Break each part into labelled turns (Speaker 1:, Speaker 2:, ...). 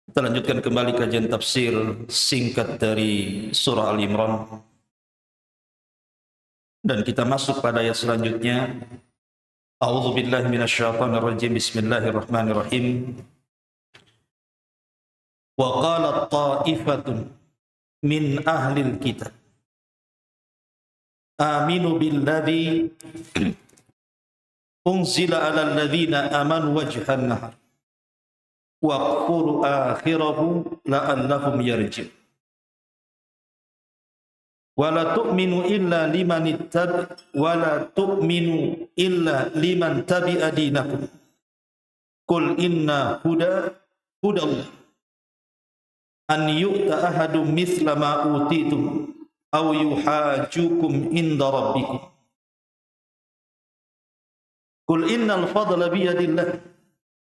Speaker 1: Kita lanjutkan kembali kajian tafsir singkat dari surah Al-Imran. Dan kita masuk pada ayat selanjutnya. A'udzu billahi minasyaitonir rajim. Bismillahirrahmanirrahim. Wa qalat ta'ifatun min ahlil kitab aminu billadzi unzila 'alal ladzina amanu wajhan nahar waqfuru akhirahu la'allahum yarji'un. Wala tu'minu illa liman tabi'a dinakum. Qul inna hudallah an yu'ta ahadum mithla ma utitum aw yuhajukum inda rabbikum. Qul innal fadla biyadillah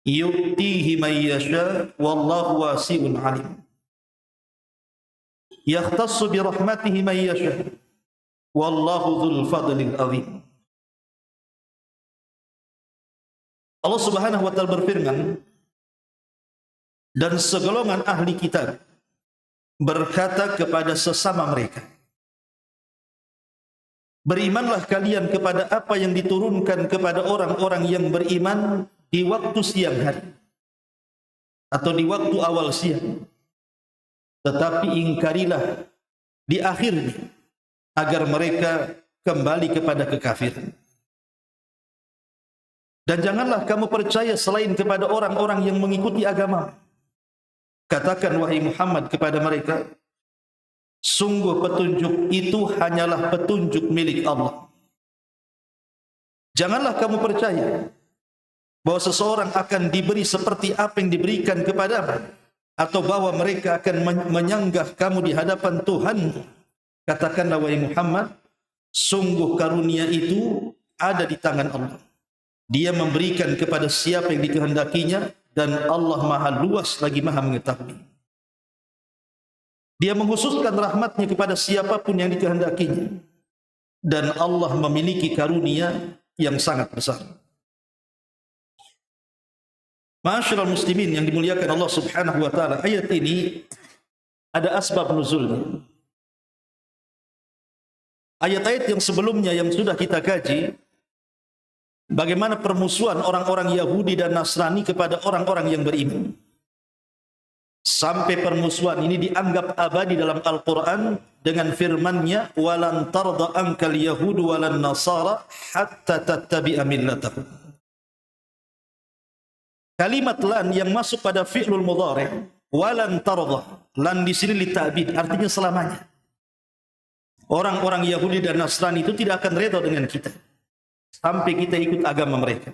Speaker 1: yu'tihi man yasha wallahu wasi'un 'alim. Yakhtassu bi rahmatihi man yasha wallahu dzul fadlil 'adzim. Allah Subhanahu wa taala berfirman, dan segolongan ahli kitab berkata kepada sesama mereka, berimanlah kalian kepada apa yang diturunkan kepada orang-orang yang beriman di waktu siang hari atau di waktu awal siang, tetapi ingkarilah di akhirnya agar mereka kembali kepada kekafiran. Dan janganlah kamu percaya selain kepada orang-orang yang mengikuti agama. Katakan wahai Muhammad kepada mereka, sungguh petunjuk itu hanyalah petunjuk milik Allah. Janganlah kamu percaya bahwa seseorang akan diberi seperti apa yang diberikan kepadamu, atau bahwa mereka akan menyanggah kamu di hadapan Tuhan. Katakanlah wahai Muhammad, sungguh karunia itu ada di tangan Allah. Dia memberikan kepada siapa yang dikehendakinya, dan Allah maha luas lagi maha mengetahui. Dia menghususkan rahmatnya kepada siapapun yang dikehendakinya, dan Allah memiliki karunia yang sangat besar. Ma'asyiral muslimin yang dimuliakan Allah Subhanahu wa taala, ayat ini ada asbab nuzulnya. Ayat-ayat yang sebelumnya yang sudah kita kaji, bagaimana permusuhan orang-orang Yahudi dan Nasrani kepada orang-orang yang beriman. Sampai permusuhan ini dianggap abadi dalam Al-Quran dengan firman-Nya, walan tarda ankal yahudu walan nasara hatta tattabi'a millatahum. Kalimat lan yang masuk pada fi'lul mudhari', walan tarda, lan di sini litabid, artinya selamanya. Orang-orang Yahudi dan Nasrani itu tidak akan redha dengan kita sampai kita ikut agama mereka.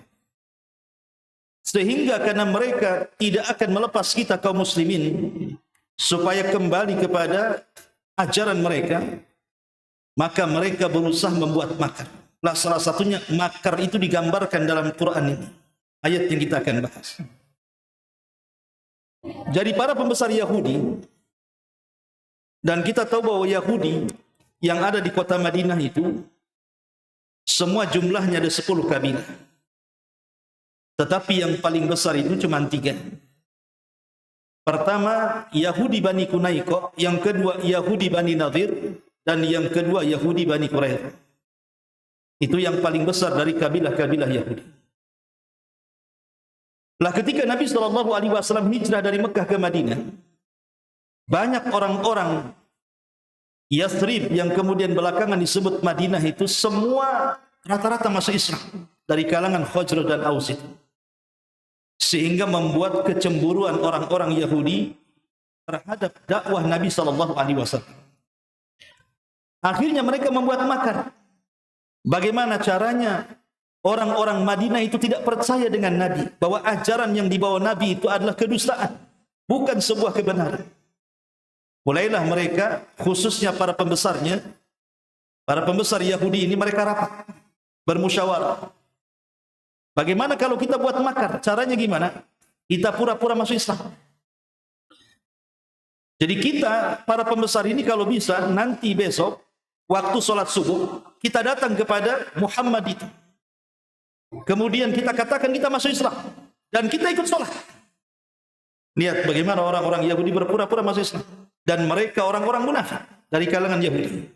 Speaker 1: Sehingga karena mereka tidak akan melepas kita kaum muslimin supaya kembali kepada ajaran mereka, maka mereka berusaha membuat makar. Lah salah satunya makar itu digambarkan dalam Quran ini, ayat yang kita akan bahas. Jadi para pembesar Yahudi, dan kita tahu bahwa Yahudi yang ada di kota Madinah itu semua jumlahnya ada 10 kabilah. Tetapi yang paling besar itu cuma 3. Pertama, Yahudi Bani Qunaiqah, yang kedua Yahudi Bani Nadir, dan yang kedua Yahudi Bani Quraidah. Itu yang paling besar dari kabilah-kabilah Yahudi. Lah ketika Nabi SAW hijrah dari Mekah ke Madinah, banyak orang-orang Yathrib yang kemudian belakangan disebut Madinah itu semua rata-rata masuk Islam dari kalangan Khazraj dan Aus itu. Sehingga membuat kecemburuan orang-orang Yahudi terhadap dakwah Nabi SAW. Akhirnya mereka membuat makar. Bagaimana caranya orang-orang Madinah itu tidak percaya dengan Nabi, bahwa ajaran yang dibawa Nabi itu adalah kedustaan, bukan sebuah kebenaran. Mulailah mereka, khususnya para pembesarnya, para pembesar Yahudi ini, mereka rapat, bermusyawarah. Bagaimana kalau kita buat makar? Caranya gimana? Kita pura-pura masuk Islam. Jadi kita, para pembesar ini kalau bisa, nanti besok, waktu sholat subuh, kita datang kepada Muhammad itu. Kemudian kita katakan kita masuk Islam. Dan kita ikut sholat. Lihat bagaimana orang-orang Yahudi berpura-pura masuk Islam. Dan mereka orang-orang munafik dari kalangan Yahudi.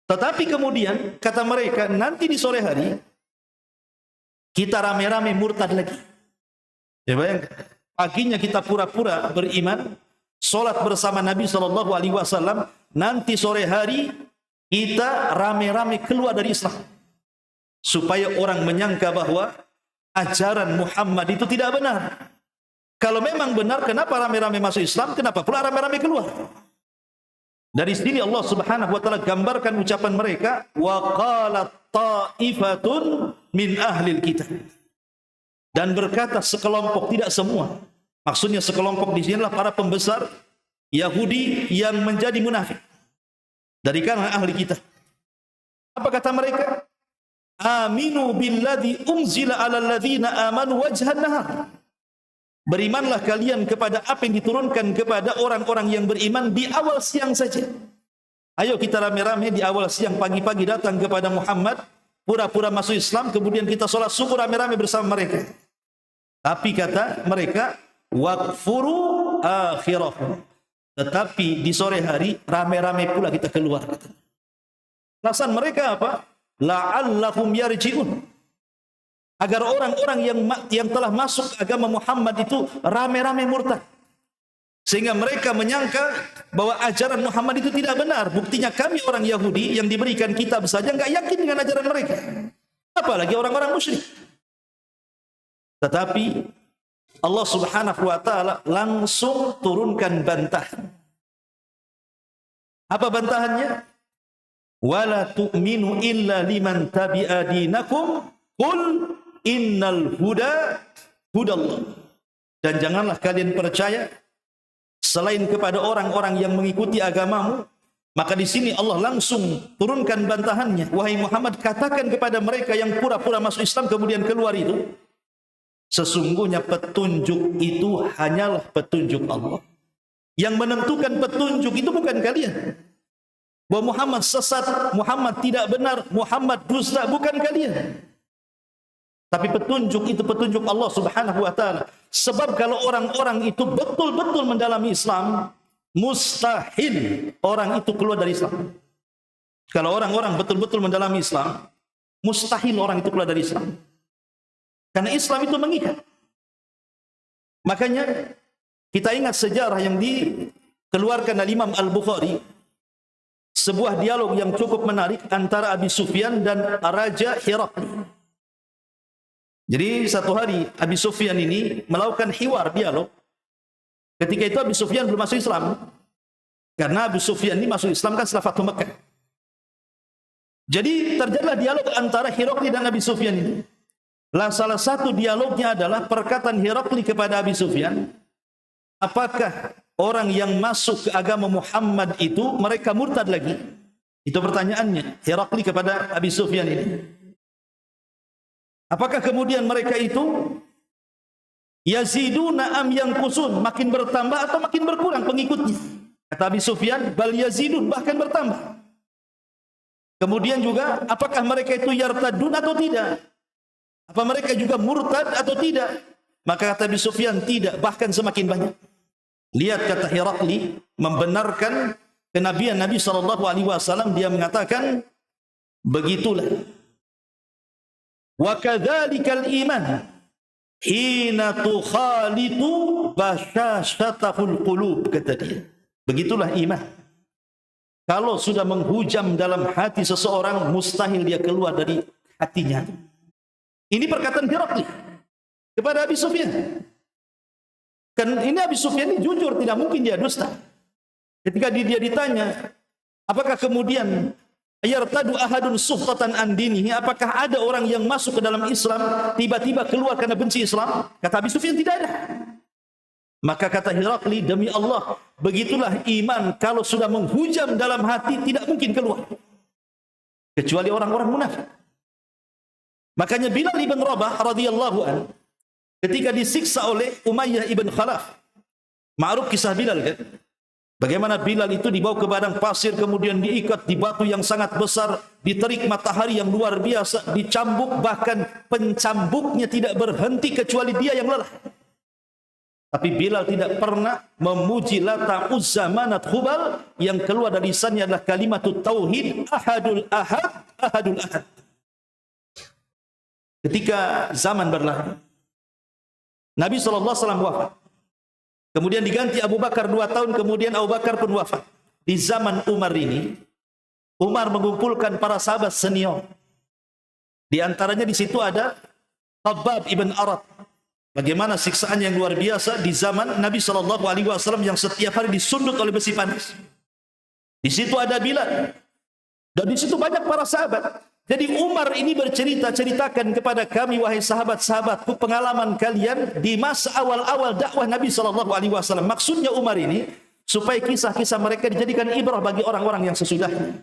Speaker 1: Tetapi kemudian kata mereka, nanti di sore hari kita rame-rame murtad lagi. Ya bayangkan, paginya kita pura-pura beriman, solat bersama Nabi SAW, nanti sore hari kita rame-rame keluar dari Islam. Supaya orang menyangka bahwa ajaran Muhammad itu tidak benar. Kalau memang benar, kenapa rame-rame masuk Islam? Kenapa pula rame-rame keluar? Dari sini Allah Subhanahu wa taala gambarkan ucapan mereka, wa qalat ta'ifatun min ahlil kitab. Dan berkata sekelompok, tidak semua. Maksudnya sekelompok di sinilah para pembesar Yahudi yang menjadi munafik dari kalangan ahli kitab. Apa kata mereka? Aminu billadzi unzila 'alal ladzina amanu wajhan nahar. Berimanlah kalian kepada apa yang diturunkan kepada orang-orang yang beriman di awal siang saja. Ayo kita rame-rame di awal siang, pagi-pagi datang kepada Muhammad, pura-pura masuk Islam, kemudian kita sholat subuh rame-rame bersama mereka. Tapi kata mereka, waqfuru akhirahum. Tetapi di sore hari rame-rame pula kita keluar. Alasan mereka apa? La'allahum yarji'un. Agar orang-orang yang telah masuk agama Muhammad itu rame-rame murtad. Sehingga mereka menyangka bahwa ajaran Muhammad itu tidak benar. Buktinya kami orang Yahudi yang diberikan kitab saja enggak yakin dengan ajaran mereka. Apalagi orang-orang musyrik. Tetapi Allah Subhanahu wa taala langsung turunkan bantahan. Apa bantahannya? Wala tu'minu illa liman tabi'a dinakum qul innal huda hudallah. Dan janganlah kalian percaya selain kepada orang-orang yang mengikuti agamamu. Maka di sini Allah langsung turunkan bantahannya. Wahai Muhammad, katakan kepada mereka yang pura-pura masuk Islam kemudian keluar itu, sesungguhnya petunjuk itu hanyalah petunjuk Allah. Yang menentukan petunjuk itu bukan kalian. Bahwa Muhammad sesat, Muhammad tidak benar, Muhammad dusta, bukan kalian. Tapi petunjuk itu petunjuk Allah Subhanahu wa taala. Sebab kalau orang-orang itu betul-betul mendalami Islam, mustahil orang itu keluar dari Islam. Kalau orang-orang betul-betul mendalami Islam, mustahil orang itu keluar dari Islam. Karena Islam itu mengikat. Makanya kita ingat sejarah yang dikeluarkan oleh Imam Al-Bukhari, sebuah dialog yang cukup menarik antara Abi Sufyan dan Raja Herakli. Jadi satu hari Abi Sufyan ini melakukan hiwar, dialog. Ketika itu Abi Sufyan belum masuk Islam. Karena Abi Sufyan ini masuk Islam kan setelah Fathu Makkah. Jadi terjadilah dialog antara Herakli dan Abi Sufyan ini. Salah satu dialognya adalah perkataan Herakli kepada Abi Sufyan, apakah orang yang masuk ke agama Muhammad itu mereka murtad lagi? Itu pertanyaannya Herakli kepada Abi Sufyan ini. Apakah kemudian mereka itu yaziduna am yanqusun, makin bertambah atau makin berkurang pengikutnya? Kata Abi Sufyan, bal yazidun, bahkan bertambah. Kemudian juga apakah mereka itu yartadun atau tidak? Apa mereka juga murtad atau tidak? Maka kata Abi Sufyan, tidak, bahkan semakin banyak. Lihat kata Herakli membenarkan kenabian Nabi SAW. Dia mengatakan begitulah. Wa kadzalikal iman hina tukhalitu basyashatahul qulub, kata dia. Begitulah iman. Kalau sudah menghujam dalam hati seseorang, mustahil dia keluar dari hatinya. Ini perkataan Herakli kepada Abi Sufyan. Kan ini Abi Sufyan ini jujur, tidak mungkin dia dusta. Ketika dia ditanya, apakah kemudian yartadu ahadun suhtatan an dinihi, apakah ada orang yang masuk ke dalam Islam tiba-tiba keluar karena benci Islam? Kata Abi Sufyan, tidak ada. Maka kata Herakli, demi Allah, begitulah iman, kalau sudah menghujam dalam hati tidak mungkin keluar kecuali orang-orang munafik. Makanya Bilal ibn Rabah radhiyallahu an ketika disiksa oleh Umayyah ibn Khalaf, ma'ruf kisah Bilal kan? Bagaimana Bilal itu dibawa ke padang pasir, kemudian diikat di batu yang sangat besar, diterik matahari yang luar biasa, dicambuk, bahkan pencambuknya tidak berhenti kecuali dia yang lelah. Tapi Bilal tidak pernah memuji Lata, Uzza, Manat, Hubal. Yang keluar dari lisannya adalah kalimat tauhid, ahadul ahad, ahadul ahad. Ketika zaman berlalu, Nabi SAW wafat. Kemudian diganti Abu Bakar 2 tahun, kemudian Abu Bakar pun wafat. Di zaman Umar ini, Umar mengumpulkan para sahabat senior. Di antaranya di situ ada Khabbab ibn Arat. Bagaimana siksaan yang luar biasa di zaman Nabi SAW yang setiap hari disundut oleh besi panas. Di situ ada Bilal. Dan di situ banyak para sahabat. Jadi Umar ini ceritakan kepada kami, wahai sahabat-sahabatku, pengalaman kalian di masa awal-awal dakwah Nabi SAW. Maksudnya Umar ini, supaya kisah-kisah mereka dijadikan ibrah bagi orang-orang yang sesudahnya.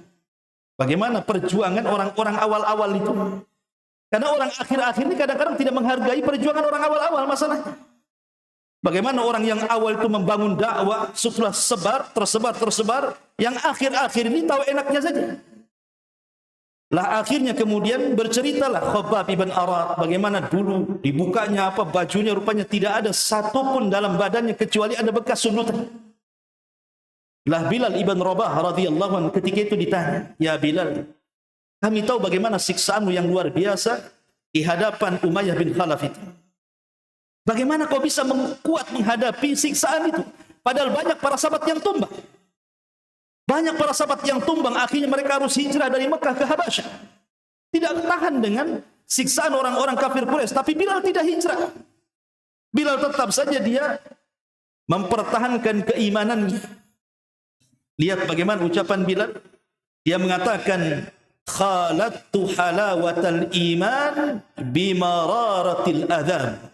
Speaker 1: Bagaimana perjuangan orang-orang awal-awal itu. Karena orang akhir-akhir ini kadang-kadang tidak menghargai perjuangan orang awal-awal masalahnya. Bagaimana orang yang awal itu membangun dakwah, setelah tersebar, yang akhir-akhir ini tahu enaknya saja. Lah akhirnya kemudian berceritalah Khabbab ibn Arat, bagaimana dulu dibukanya bajunya, rupanya tidak ada satupun dalam badannya kecuali ada bekas sundutan. Lah Bilal ibn Rabah radhiyallahu anhu ketika itu ditanya, "Ya Bilal, kami tahu bagaimana siksaanmu yang luar biasa di hadapan Umayyah bin Khalaf itu. Bagaimana kau bisa kuat menghadapi siksaan itu? Padahal banyak para sahabat yang tumbang. Banyak para sahabat yang tumbang, akhirnya mereka harus hijrah dari Mekah ke Habasyah. Tidak tahan dengan siksaan orang-orang kafir Quraisy, tapi Bilal tidak hijrah. Bilal tetap saja dia mempertahankan keimanannya. Lihat bagaimana ucapan Bilal. Dia mengatakan, "Khalattu halawatal iman bimararatil adzab.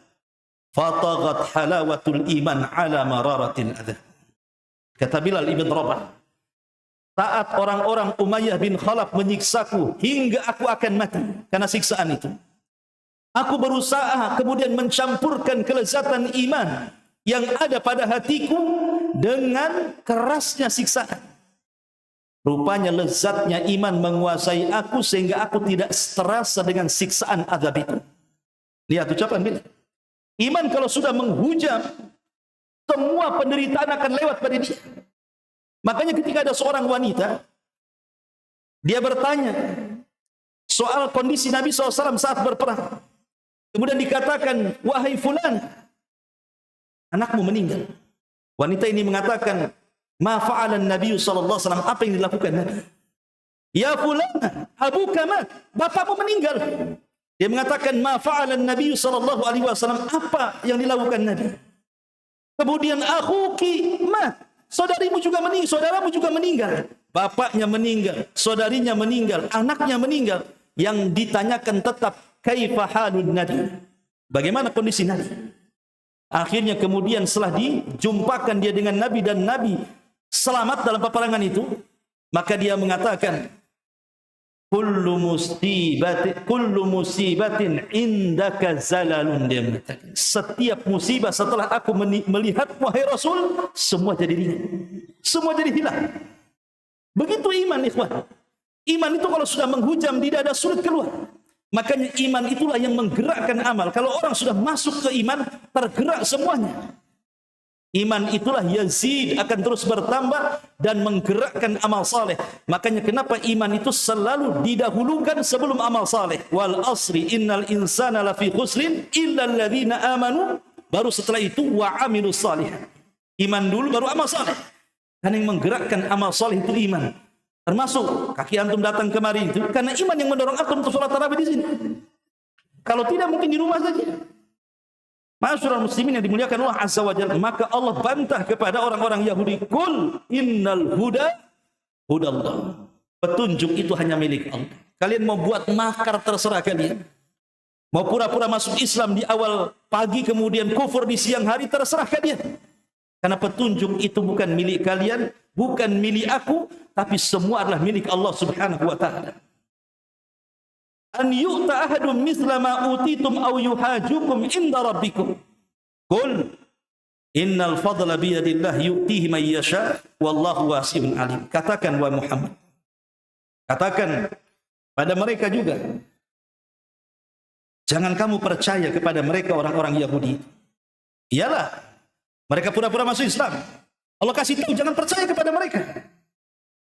Speaker 1: Fataghat halawatul iman ala mararatil adzab." Kata Bilal ibn Rabah, saat orang-orang Umayyah bin Khalaf menyiksaku hingga aku akan mati karena siksaan itu, aku berusaha kemudian mencampurkan kelezatan iman yang ada pada hatiku dengan kerasnya siksaan. Rupanya lezatnya iman menguasai aku sehingga aku tidak terasa dengan siksaan azab itu. Lihat ucapan Bilal. Iman kalau sudah menghujam, semua penderitaan akan lewat pada dia. Makanya ketika ada seorang wanita, dia bertanya soal kondisi Nabi SAW saat berperang. Kemudian dikatakan, "Wahai fulan, anakmu meninggal." Wanita ini mengatakan, "Ma fa'alan Nabi SAW?" Apa yang dilakukan Nabi? "Ya fulan, abuka mat." Bapakmu meninggal. Dia mengatakan, "Ma fa'alan Nabi SAW?" Apa yang dilakukan Nabi? Kemudian, "Akhuki mat." Saudarimu juga meninggal, saudaramu juga meninggal. Bapaknya meninggal, saudarinya meninggal, anaknya meninggal. Yang ditanyakan tetap, kaifa halun Nabi? Bagaimana kondisi Nabi? Akhirnya kemudian setelah dijumpakan dia dengan Nabi dan Nabi selamat dalam peperangan itu, maka dia mengatakan, kullu musibatin indaka zalalun. Dia mengatakan, setiap musibah setelah aku melihat wahai Rasul, semua jadi ringan, semua jadi hilang. Begitu iman, ikhwan. Iman itu kalau sudah menghujam, tidak ada sulit keluar. Makanya iman itulah yang menggerakkan amal. Kalau orang sudah masuk ke iman, tergerak semuanya. Iman itulah yazid, akan terus bertambah dan menggerakkan amal saleh. Makanya kenapa iman itu selalu didahulukan sebelum amal saleh. Wal asri innal insana lafi khusrin illa alladhina amanu. Baru setelah itu wa amilus salih. Iman dulu baru amal saleh. Karena yang menggerakkan amal saleh itu iman. Termasuk kaki antum datang kemari itu karena iman yang mendorong antum untuk salat tarawih di sini. Kalau tidak mungkin di rumah saja. Ma'asyiral muslimin yang dimuliakan Allah Azza wa Jalla, maka Allah bantah kepada orang-orang Yahudi, "Qul innal huda hudallah." Petunjuk itu hanya milik Allah. Kalian mau buat makar terserah kalian. Mau pura-pura masuk Islam di awal pagi kemudian kufur di siang hari terserah kalian. Karena petunjuk itu bukan milik kalian, bukan milik aku, tapi semua adalah milik Allah Subhanahu wa taala. An yu'ta ahadum mithla ma utitum aw yuhajukum inda rabbikum. Qul innal fadla bi yadillah yu'tihi man yasha wallahu wasi'un alim. Katakan wahai Muhammad. Katakan pada mereka juga. Jangan kamu percaya kepada mereka orang-orang Yahudi. Iyalah Mereka pura-pura masuk Islam. Allah kasih tahu, jangan percaya kepada mereka.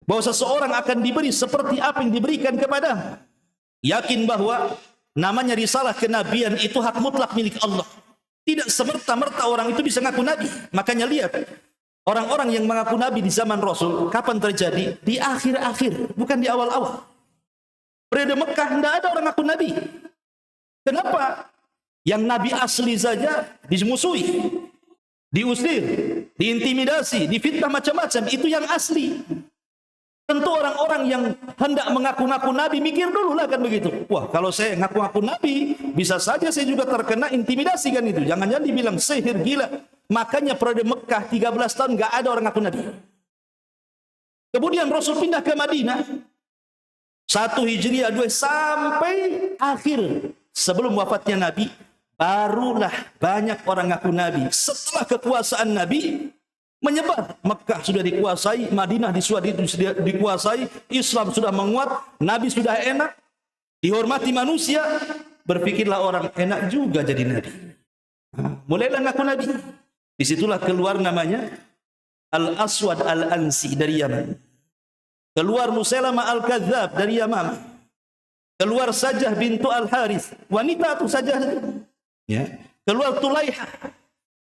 Speaker 1: Bahwa seseorang akan diberi seperti apa yang diberikan kepada. Yakin bahwa namanya risalah kenabian itu hak mutlak milik Allah. Tidak semerta-merta orang itu bisa ngaku nabi. Makanya lihat, orang-orang yang mengaku nabi di zaman Rasul, kapan terjadi? Di akhir-akhir, bukan di awal-awal. Periode Mekah tidak ada orang ngaku nabi. Kenapa? Yang nabi asli saja dimusuhi, diusir, diintimidasi, difitnah macam-macam. Itu yang asli. Tentu orang-orang yang hendak mengaku-ngaku nabi mikir dulu lah kan begitu. Wah, kalau saya ngaku-ngaku nabi, bisa saja saya juga terkena intimidasi kan itu. Jangan-jangan dibilang sihir, gila. Makanya periode Mekah 13 tahun nggak ada orang ngaku nabi. Kemudian Rasul pindah ke Madinah 1 Hijriah 2 sampai akhir sebelum wafatnya Nabi, barulah banyak orang ngaku nabi. Setelah kekuasaan Nabi menyebar, Mekah sudah dikuasai, Madinah sudah dikuasai, Islam sudah menguat, Nabi sudah enak, dihormati manusia, berpikirlah orang enak juga jadi nabi. Mulailah ngaku nabi. Disitulah keluar namanya Al-Aswad Al-Ansi dari Yaman. Keluar Musailamah Al-Kadzab dari Yaman. Keluar Sajah bintu Al-Harith, wanita itu Sajah. Ya. Keluar Tulaiha.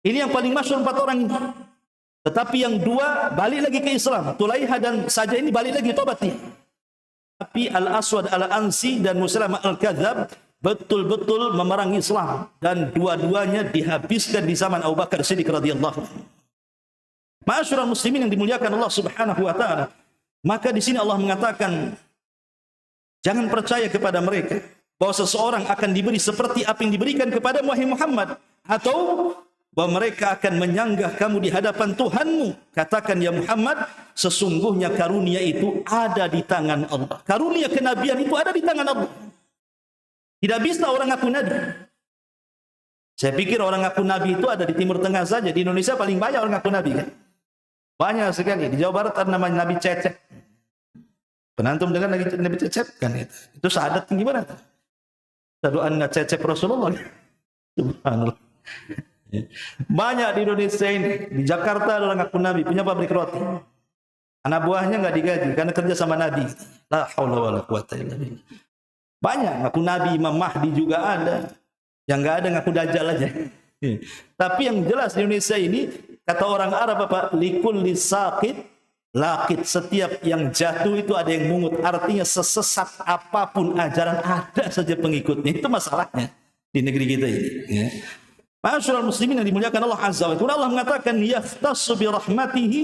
Speaker 1: Ini yang paling masyhur 4 orang ini. Tetapi yang 2 balik lagi ke Islam. Tulaiha dan Sajah ini balik lagi tobat nih. Tapi Al-Aswad Al-Ansi dan Musailamah Al-Kadzab betul-betul memerangi Islam, dan dua-duanya dihabiskan di zaman Abu Bakar Siddiq radhiyallahu anhu. Ma'asyiral muslimin yang dimuliakan Allah Subhanahu wa taala. Maka di sini Allah mengatakan, jangan percaya kepada mereka bahwa seseorang akan diberi seperti apa yang diberikan kepada Muhammad, atau bahwa mereka akan menyanggah kamu di hadapan Tuhanmu. Katakan ya Muhammad, sesungguhnya karunia itu ada di tangan Allah. Karunia kenabian itu ada di tangan Allah. Tidak bisa orang ngaku nabi. Saya pikir orang ngaku nabi itu ada di Timur Tengah saja. Di Indonesia paling banyak orang ngaku nabi kan. Banyak sekali. Di Jawa Barat ada namanya Nabi Cecep. Penantum dengan Nabi Cecep kan itu. Itu syahadat gimana? Asyhadu anna Cecep Rasulullah. Subhanallah. Banyak di Indonesia ini. Di Jakarta ada orang ngaku nabi, punya pabrik roti. Anak buahnya nggak digaji karena kerja sama nabi. La haula wala quwata illa billah. Banyak ngaku nabi, Imam Mahdi juga ada. Yang nggak ada ngaku dajjal aja. Tapi yang jelas di Indonesia ini, kata orang Arab apa? Likulli saqit laqit. Setiap yang jatuh itu ada yang mungut. Artinya sesesat apapun ajaran ada saja pengikutnya. Itu masalahnya di negeri kita ini. Ya. Ma'asyiral muslimin yang dimuliakan Allah Azza wa Jalla. Allah mengatakan yaftassu bi rahmatihi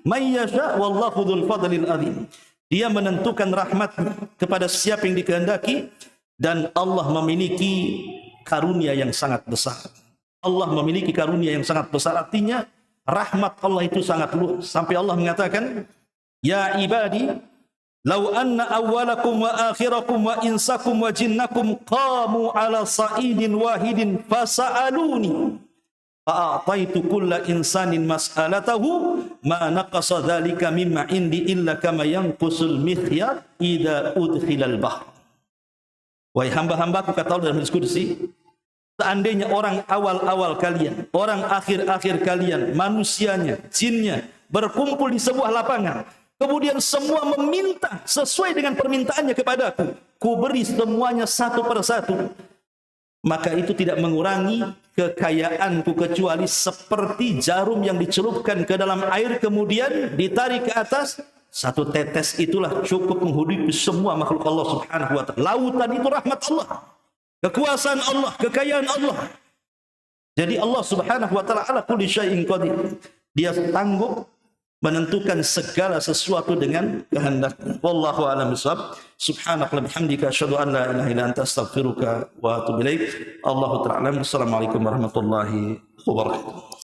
Speaker 1: may yasha wallahu dzul fadlil adzim. Dia menentukan rahmatnya kepada siapa yang dikehendaki, dan Allah memiliki karunia yang sangat besar. Allah memiliki karunia yang sangat besar, artinya rahmat Allah itu sangat luas. Sampai Allah mengatakan, ya ibadi, law anna awwalakum wa akhirakum wa insakum wa jinnakum qamu ala sa'idin wahidin fasa'aluni fa'ataitu kulla insanin mas'alatahu ma naqasa dzalika mimma indi illa kama yanqusul mikhyat idza udkhilal bahr. Wahai hamba-hambaku, kata Allah dalam hadis qudsi, seandainya orang awal-awal kalian, orang akhir-akhir kalian, manusianya, jinnya berkumpul di sebuah lapangan, kemudian semua meminta sesuai dengan permintaannya kepadaku, ku beri semuanya satu persatu, maka itu tidak mengurangi kekayaanku kecuali seperti jarum yang dicelupkan ke dalam air kemudian ditarik ke atas. Satu tetes itulah cukup menghidupi semua makhluk Allah Subhanahu wa taala. Lautan itu rahmat Allah, kekuasaan Allah, kekayaan Allah. Jadi Allah Subhanahu wa taala ala kulli syai'in qadir. Dia tangguh menentukan segala sesuatu dengan kehendaknya. Wallahu a'lam bishawab. Subhanaka wa bihamdika asyhadu an la ilaha illa anta astaghfiruka wa atubu ilaik. Allahu ta'ala. Assalamualaikum warahmatullahi wabarakatuh.